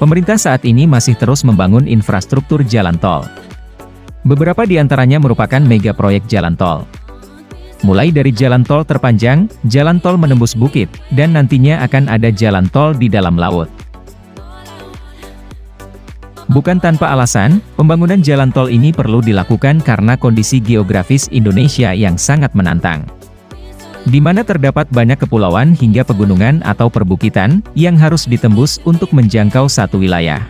Pemerintah saat ini masih terus membangun infrastruktur jalan tol. Beberapa di antaranya merupakan mega proyek jalan tol. Mulai dari jalan tol terpanjang, jalan tol menembus bukit, dan nantinya akan ada jalan tol di dalam laut. Bukan tanpa alasan, pembangunan jalan tol ini perlu dilakukan karena kondisi geografis Indonesia yang sangat menantang, di mana terdapat banyak kepulauan hingga pegunungan atau perbukitan, yang harus ditembus untuk menjangkau satu wilayah.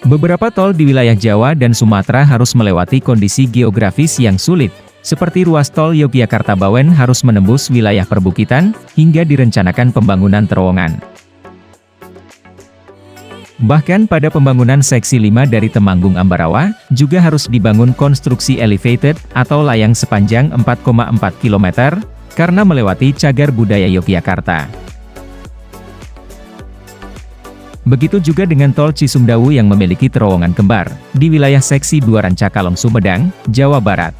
Beberapa tol di wilayah Jawa dan Sumatera harus melewati kondisi geografis yang sulit, seperti ruas tol Yogyakarta-Bawen harus menembus wilayah perbukitan, hingga direncanakan pembangunan terowongan. Bahkan pada pembangunan seksi 5 dari Temanggung-Ambarawa, juga harus dibangun konstruksi elevated atau layang sepanjang 4,4 km, karena melewati cagar budaya Yogyakarta. Begitu juga dengan tol Cisumdawu yang memiliki terowongan kembar, di wilayah seksi 2 Rancakalong Sumedang, Jawa Barat.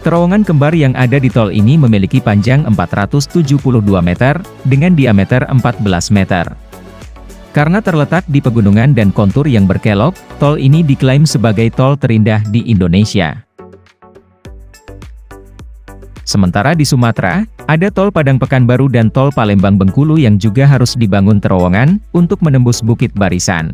Terowongan kembar yang ada di tol ini memiliki panjang 472 meter, dengan diameter 14 meter. Karena terletak di pegunungan dan kontur yang berkelok, tol ini diklaim sebagai tol terindah di Indonesia. Sementara di Sumatera, ada tol Padang Pekanbaru dan tol Palembang Bengkulu yang juga harus dibangun terowongan, untuk menembus Bukit Barisan.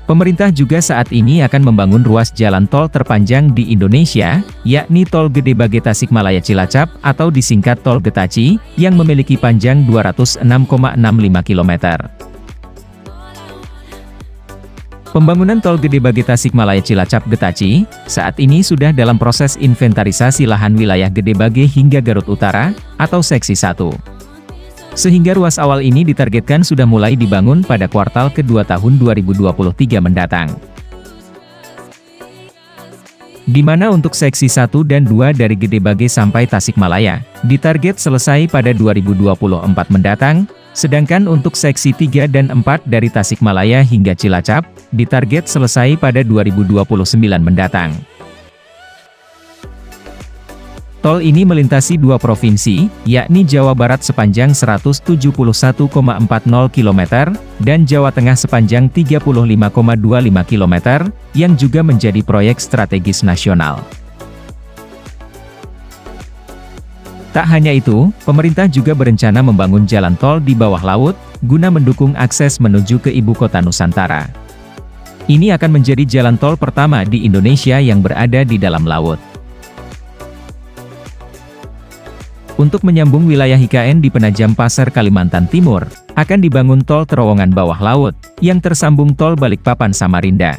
Pemerintah juga saat ini akan membangun ruas jalan tol terpanjang di Indonesia, yakni Tol Gede Bage Tasikmalaya Cilacap atau disingkat Tol Getaci, yang memiliki panjang 206,65 km. Pembangunan Tol Gede Bage Tasikmalaya Cilacap Getaci, saat ini sudah dalam proses inventarisasi lahan wilayah Gede Bage hingga Garut Utara, atau Seksi 1. Sehingga ruas awal ini ditargetkan sudah mulai dibangun pada kuartal kedua tahun 2023 mendatang. Di mana untuk seksi 1 dan 2 dari Gede Bage sampai Tasikmalaya, ditarget selesai pada 2024 mendatang, sedangkan untuk seksi 3 dan 4 dari Tasikmalaya hingga Cilacap, ditarget selesai pada 2029 mendatang. Tol ini melintasi 2 provinsi, yakni Jawa Barat sepanjang 171,40 km, dan Jawa Tengah sepanjang 35,25 km, yang juga menjadi proyek strategis nasional. Tak hanya itu, pemerintah juga berencana membangun jalan tol di bawah laut, guna mendukung akses menuju ke ibu kota Nusantara. Ini akan menjadi jalan tol pertama di Indonesia yang berada di dalam laut. Untuk menyambung wilayah IKN di Penajam Pasar, Kalimantan Timur, akan dibangun tol terowongan bawah laut, yang tersambung tol Balikpapan Samarinda.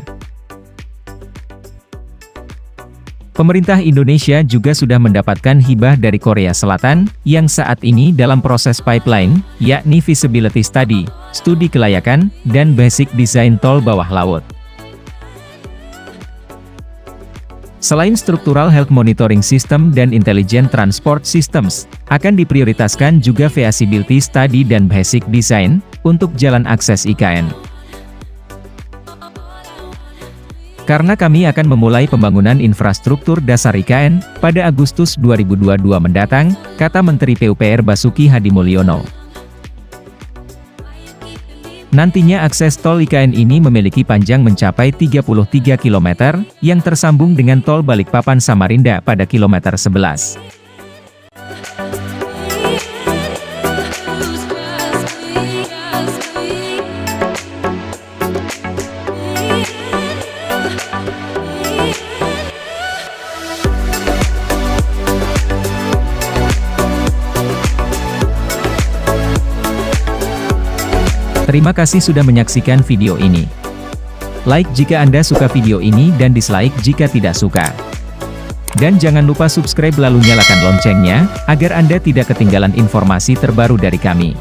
Pemerintah Indonesia juga sudah mendapatkan hibah dari Korea Selatan, yang saat ini dalam proses pipeline, yakni feasibility study, studi kelayakan, dan basic design tol bawah laut. Selain struktural health monitoring system dan intelligent transport systems, akan diprioritaskan juga feasibility study dan basic design, untuk jalan akses IKN. Karena kami akan memulai pembangunan infrastruktur dasar IKN, pada Agustus 2022 mendatang, kata Menteri PUPR Basuki Hadimulyono. Nantinya akses tol IKN ini memiliki panjang mencapai 33 km, yang tersambung dengan tol Balikpapan Samarinda pada kilometer 11. Terima kasih sudah menyaksikan video ini. Like jika Anda suka video ini dan dislike jika tidak suka. Dan jangan lupa subscribe lalu nyalakan loncengnya, agar Anda tidak ketinggalan informasi terbaru dari kami.